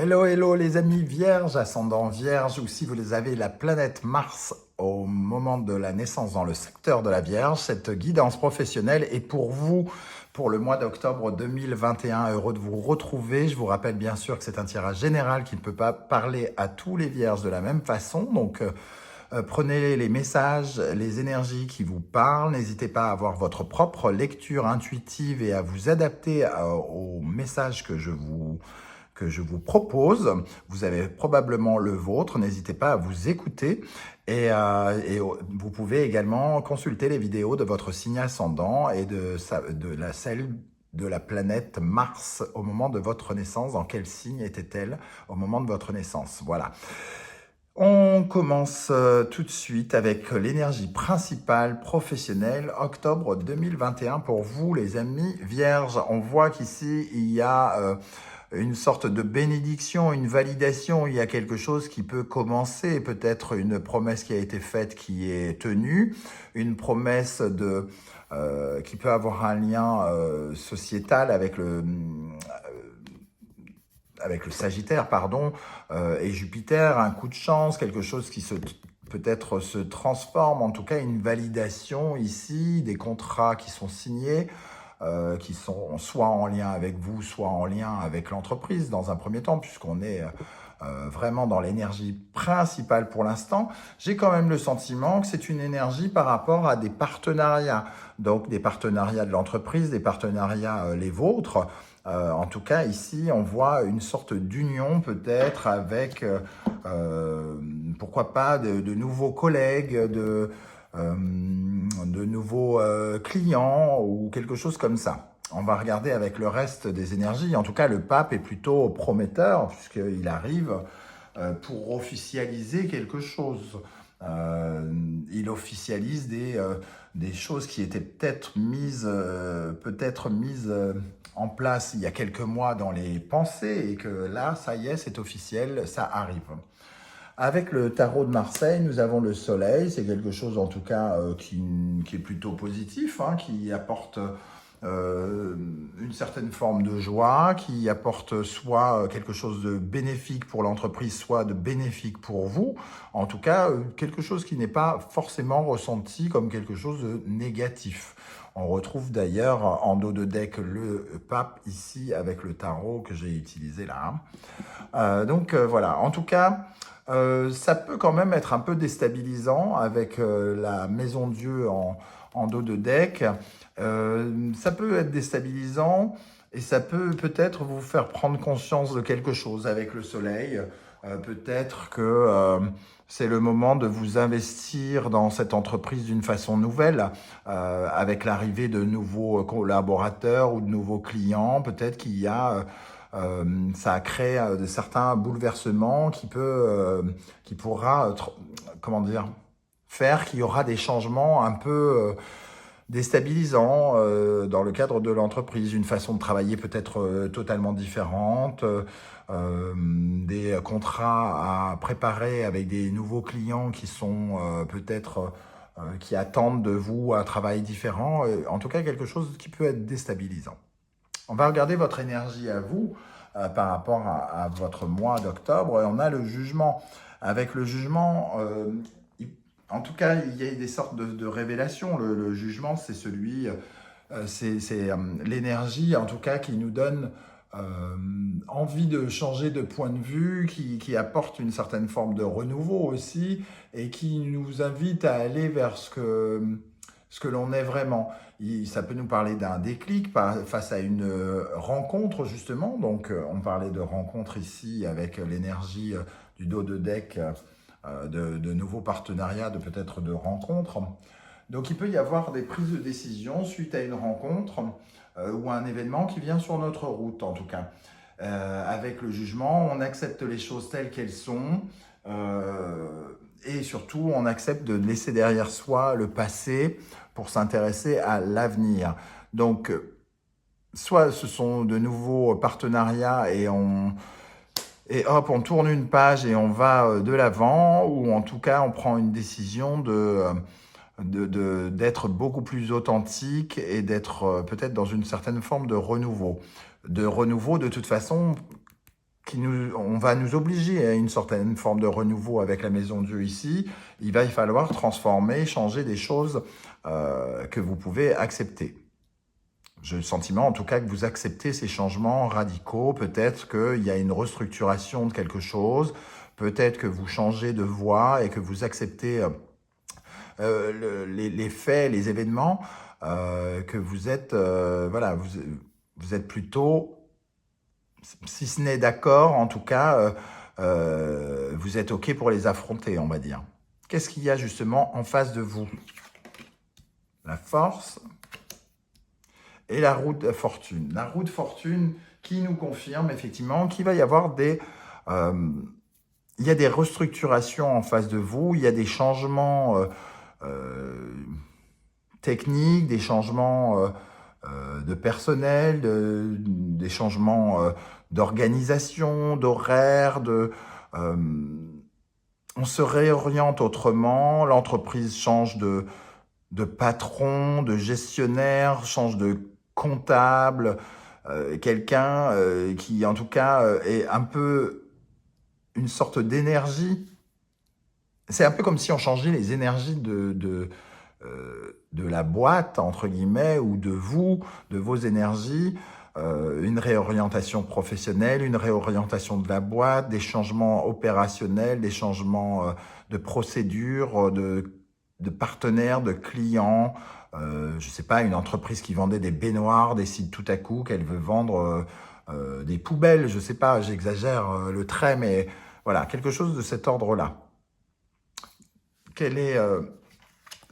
Hello, hello les amis vierges, ascendant vierge, ou si vous avez la planète Mars au moment de la naissance dans le secteur de la Vierge, cette guidance professionnelle est pour vous pour le mois d'octobre 2021. Heureux de vous retrouver. Je vous rappelle bien sûr que c'est un tirage général qui ne peut pas parler à tous les vierges de la même façon. Donc, prenez les messages, les énergies qui vous parlent. N'hésitez pas à avoir votre propre lecture intuitive et à vous adapter aux messages que je vous propose. Vous avez probablement le vôtre, n'hésitez pas à vous écouter et vous pouvez également consulter les vidéos de votre signe ascendant et celle de la planète Mars au moment de votre naissance. Dans quel signe était-elle au moment de votre naissance? Voilà. On commence tout de suite avec l'énergie principale professionnelle, octobre 2021 pour vous les amis vierges. On voit qu'ici il y a une sorte de bénédiction, une validation, il y a quelque chose qui peut commencer, peut-être une promesse qui a été faite qui est tenue, une promesse qui peut avoir un lien sociétal avec le Sagittaire, pardon, et Jupiter, un coup de chance, quelque chose qui peut-être se transforme, en tout cas une validation ici, des contrats qui sont signés, qui sont soit en lien avec vous, soit en lien avec l'entreprise dans un premier temps, puisqu'on est vraiment dans l'énergie principale pour l'instant. J'ai quand même le sentiment que c'est une énergie par rapport à des partenariats, donc des partenariats de l'entreprise, des partenariats les vôtres. En tout cas, ici, on voit une sorte d'union peut-être avec, pourquoi pas, de nouveaux collègues, de nouveaux clients ou quelque chose comme ça. On va regarder avec le reste des énergies. En tout cas, le pape est plutôt prometteur puisqu'il arrive pour officialiser quelque chose. Il officialise des choses qui étaient peut-être mises en place il y a quelques mois dans les pensées et que là, ça y est, c'est officiel, ça arrive. Avec le tarot de Marseille, nous avons le soleil, c'est quelque chose en tout cas qui est plutôt positif, hein, qui apporte une certaine forme de joie, qui apporte soit quelque chose de bénéfique pour l'entreprise, soit de bénéfique pour vous. En tout cas, quelque chose qui n'est pas forcément ressenti comme quelque chose de négatif. On retrouve d'ailleurs en dos de deck le pape ici avec le tarot que j'ai utilisé là. Donc voilà, en tout cas, ça peut quand même être un peu déstabilisant avec la maison Dieu en dos de deck. Ça peut être déstabilisant et ça peut peut-être vous faire prendre conscience de quelque chose avec le soleil. Peut-être que c'est le moment de vous investir dans cette entreprise d'une façon nouvelle, avec l'arrivée de nouveaux collaborateurs ou de nouveaux clients. Peut-être qu'il y a... ça a créé certains bouleversements qui pourra, comment dire, faire qu'il y aura des changements un peu déstabilisants dans le cadre de l'entreprise, une façon de travailler peut-être totalement différente, des contrats à préparer avec des nouveaux clients qui sont peut-être qui attendent de vous un travail différent, en tout cas quelque chose qui peut être déstabilisant. On va regarder votre énergie à vous par rapport à votre mois d'octobre. On a le jugement. Avec le jugement, en tout cas, il y a des sortes de révélations. Le jugement, c'est l'énergie, en tout cas, qui nous donne envie de changer de point de vue, qui apporte une certaine forme de renouveau aussi, et qui nous invite à aller vers ce que l'on est vraiment. Ça peut nous parler d'un déclic face à une rencontre, justement. Donc, on parlait de rencontre ici avec l'énergie du dos de deck, de nouveaux partenariats, peut-être de rencontres. Donc, il peut y avoir des prises de décision suite à une rencontre ou à un événement qui vient sur notre route, en tout cas. Avec le jugement, on accepte les choses telles qu'elles sont. Et surtout, on accepte de laisser derrière soi le passé pour s'intéresser à l'avenir. Donc, soit ce sont de nouveaux partenariats et hop, on tourne une page et on va de l'avant, ou en tout cas, on prend une décision d'être beaucoup plus authentique et d'être peut-être dans une certaine forme de renouveau. De toute façon, on va nous obliger à une certaine forme de renouveau avec la Maison Dieu ici. Il va y falloir transformer, changer des choses que vous pouvez accepter. J'ai le sentiment, en tout cas, que vous acceptez ces changements radicaux. Peut-être qu'il y a une restructuration de quelque chose. Peut-être que vous changez de voie et que vous acceptez les faits, les événements, que vous êtes, voilà, vous êtes plutôt, si ce n'est d'accord, en tout cas, vous êtes OK pour les affronter, on va dire. Qu'est-ce qu'il y a justement en face de vous? La force et la roue de fortune. La roue de fortune qui nous confirme effectivement qu'il va y avoir il y a des restructurations en face de vous, il y a des changements techniques, des changements de personnel, des changements d'organisation, d'horaire, on se réoriente autrement, l'entreprise change de patron, de gestionnaire, change de comptable, quelqu'un qui en tout cas est un peu une sorte d'énergie. C'est un peu comme si on changeait les énergies de la boîte, entre guillemets, ou de vous, de vos énergies, une réorientation professionnelle, une réorientation de la boîte, des changements opérationnels, des changements de procédures, de partenaires, de clients. Je ne sais pas, une entreprise qui vendait des baignoires décide tout à coup qu'elle veut vendre des poubelles. Je ne sais pas, j'exagère le trait, mais voilà, quelque chose de cet ordre-là.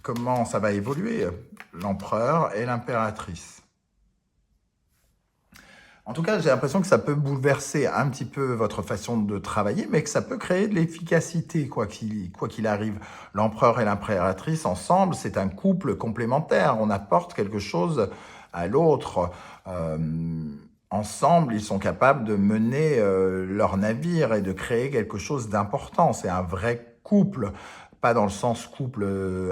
Comment ça va évoluer, l'empereur et l'impératrice? En tout cas, j'ai l'impression que ça peut bouleverser un petit peu votre façon de travailler, mais que ça peut créer de l'efficacité, quoi qu'il arrive. L'empereur et l'impératrice, ensemble, c'est un couple complémentaire. On apporte quelque chose à l'autre. Ensemble, ils sont capables de mener leur navire et de créer quelque chose d'important. C'est un vrai couple. Pas dans le sens couple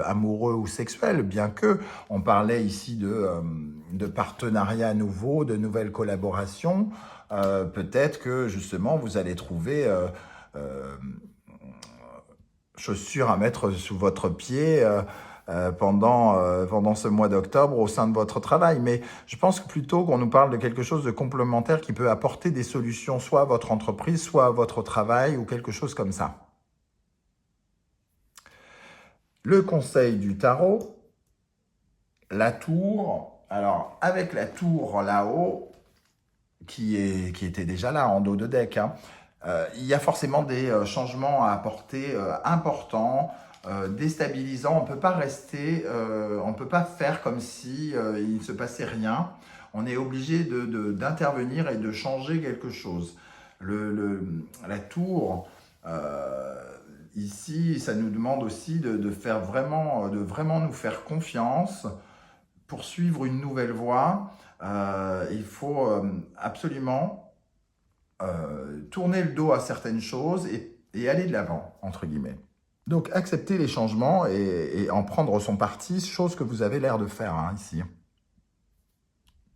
amoureux ou sexuel, bien que on parlait ici de partenariats nouveaux, de nouvelles collaborations. Peut-être que justement vous allez trouver chaussures à mettre sous votre pied pendant ce mois d'octobre au sein de votre travail. Mais je pense que plutôt qu'on nous parle de quelque chose de complémentaire qui peut apporter des solutions soit à votre entreprise, soit à votre travail ou quelque chose comme ça. Le conseil du tarot, la tour. Alors, avec la tour là-haut, qui était déjà là en dos de deck, hein, il y a forcément des changements à apporter importants, déstabilisants. On ne peut pas rester, on ne peut pas faire comme si il ne se passait rien. On est obligé d'intervenir et de changer quelque chose. La tour... ici, ça nous demande aussi de vraiment nous faire confiance pour suivre une nouvelle voie. Il faut absolument tourner le dos à certaines choses et aller de l'avant, entre guillemets. Donc, accepter les changements et en prendre son parti, chose que vous avez l'air de faire hein, ici.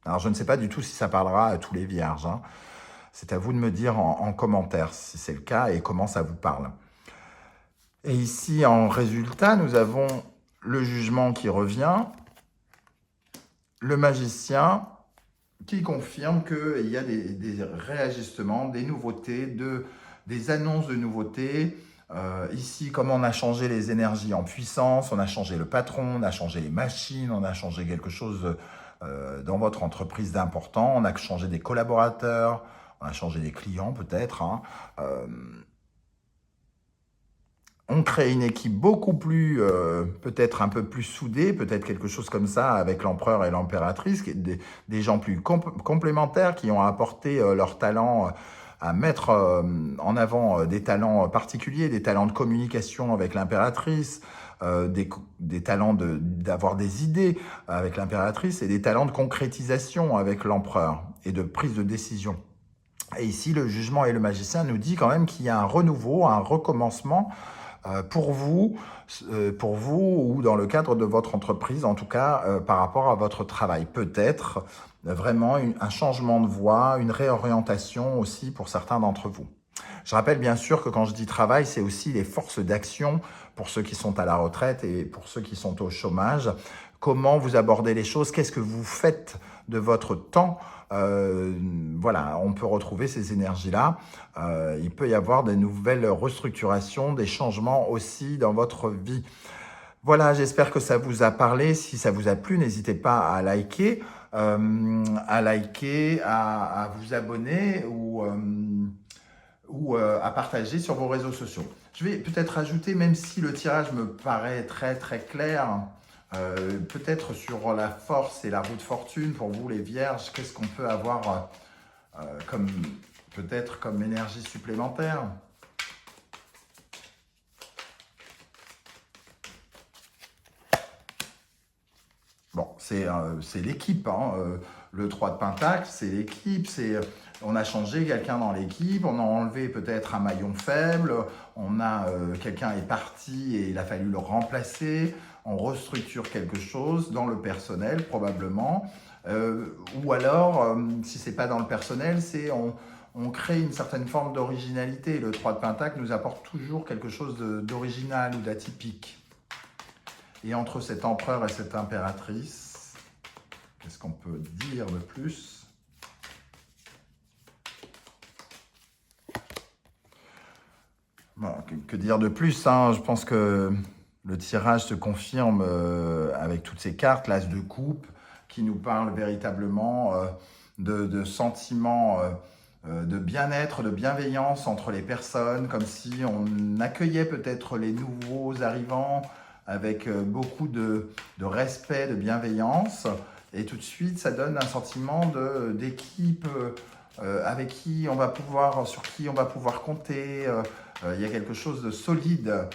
Alors, je ne sais pas du tout si ça parlera à tous les vierges. Hein. C'est à vous de me dire en commentaire si c'est le cas et comment ça vous parle. Et ici, en résultat, nous avons le jugement qui revient, le magicien qui confirme qu'il y a des réajustements, des nouveautés, des annonces de nouveautés. Ici, comme on a changé les énergies en puissance, on a changé le patron, on a changé les machines, on a changé quelque chose dans votre entreprise d'important, on a changé des collaborateurs, on a changé des clients peut-être, hein. On crée une équipe beaucoup plus, peut-être un peu plus soudée, peut-être quelque chose comme ça avec l'empereur et l'impératrice, des gens plus complémentaires qui ont apporté leur talent à mettre en avant des talents particuliers, des talents de communication avec l'impératrice, des talents d'avoir des idées avec l'impératrice et des talents de concrétisation avec l'empereur et de prise de décision. Et ici, le jugement et le magicien nous dit quand même qu'il y a un renouveau, un recommencement pour vous ou dans le cadre de votre entreprise, en tout cas par rapport à votre travail. Peut-être vraiment un changement de voie, une réorientation aussi pour certains d'entre vous. Je rappelle bien sûr que quand je dis travail, c'est aussi les forces d'action pour ceux qui sont à la retraite et pour ceux qui sont au chômage. Comment vous abordez les choses? Qu'est-ce que vous faites de votre temps? Voilà, on peut retrouver ces énergies-là. Il peut y avoir des nouvelles restructurations, des changements aussi dans votre vie. Voilà, j'espère que ça vous a parlé. Si ça vous a plu, n'hésitez pas à vous abonner ou à partager sur vos réseaux sociaux. Je vais peut-être ajouter, même si le tirage me paraît très très clair, peut-être sur la force et la roue de fortune, pour vous les vierges, qu'est-ce qu'on peut avoir comme peut-être comme énergie supplémentaire? Bon, c'est l'équipe, hein, le 3 de Pentacle, c'est l'équipe, on a changé quelqu'un dans l'équipe, on a enlevé peut-être un maillon faible, quelqu'un est parti et il a fallu le remplacer, on restructure quelque chose dans le personnel probablement, ou alors, si c'est pas dans le personnel, on crée une certaine forme d'originalité. Le 3 de Pentacle nous apporte toujours quelque chose d'original ou d'atypique. Et entre cet empereur et cette impératrice, qu'est-ce qu'on peut dire de plus? Bon, que dire de plus, hein? Je pense que le tirage se confirme avec toutes ces cartes, l'as de coupe, qui nous parle véritablement de sentiments de bien-être, de bienveillance entre les personnes, comme si on accueillait peut-être les nouveaux arrivants avec beaucoup de respect, de bienveillance. Et tout de suite, ça donne un sentiment d'équipe avec qui on va pouvoir, sur qui on va pouvoir compter. Il y a quelque chose de solide,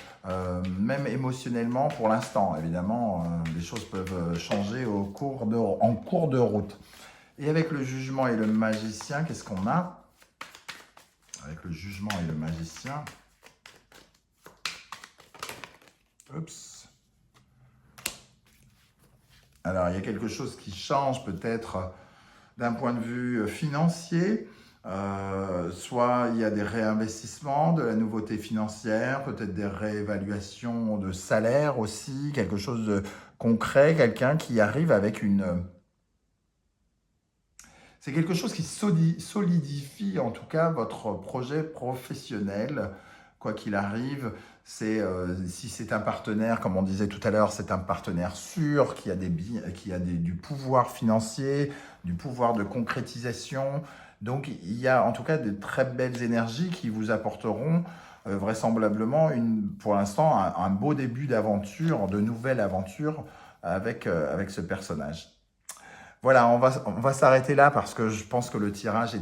même émotionnellement pour l'instant. Évidemment, les choses peuvent changer en cours de route. Et avec le jugement et le magicien, qu'est-ce qu'on a? Avec le jugement et le magicien. Oups. Alors, il y a quelque chose qui change peut-être d'un point de vue financier. Soit il y a des réinvestissements, de la nouveauté financière, peut-être des réévaluations de salaire aussi, quelque chose de concret, quelqu'un qui arrive avec une... C'est quelque chose qui solidifie en tout cas votre projet professionnel, quoi qu'il arrive. Si c'est un partenaire, comme on disait tout à l'heure, c'est un partenaire sûr, qui a du pouvoir financier, du pouvoir de concrétisation. Donc il y a en tout cas de très belles énergies qui vous apporteront vraisemblablement, pour l'instant, un beau début d'aventure, de nouvelle aventure avec ce personnage. Voilà, on va s'arrêter là parce que je pense que le tirage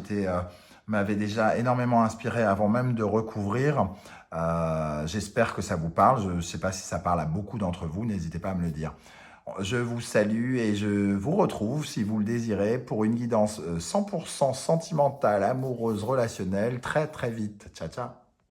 m'avait déjà énormément inspiré avant même de recouvrir. J'espère que ça vous parle. Je ne sais pas si ça parle à beaucoup d'entre vous. N'hésitez pas à me le dire. Je vous salue et je vous retrouve, si vous le désirez, pour une guidance 100% sentimentale, amoureuse, relationnelle, très très vite. Ciao, ciao.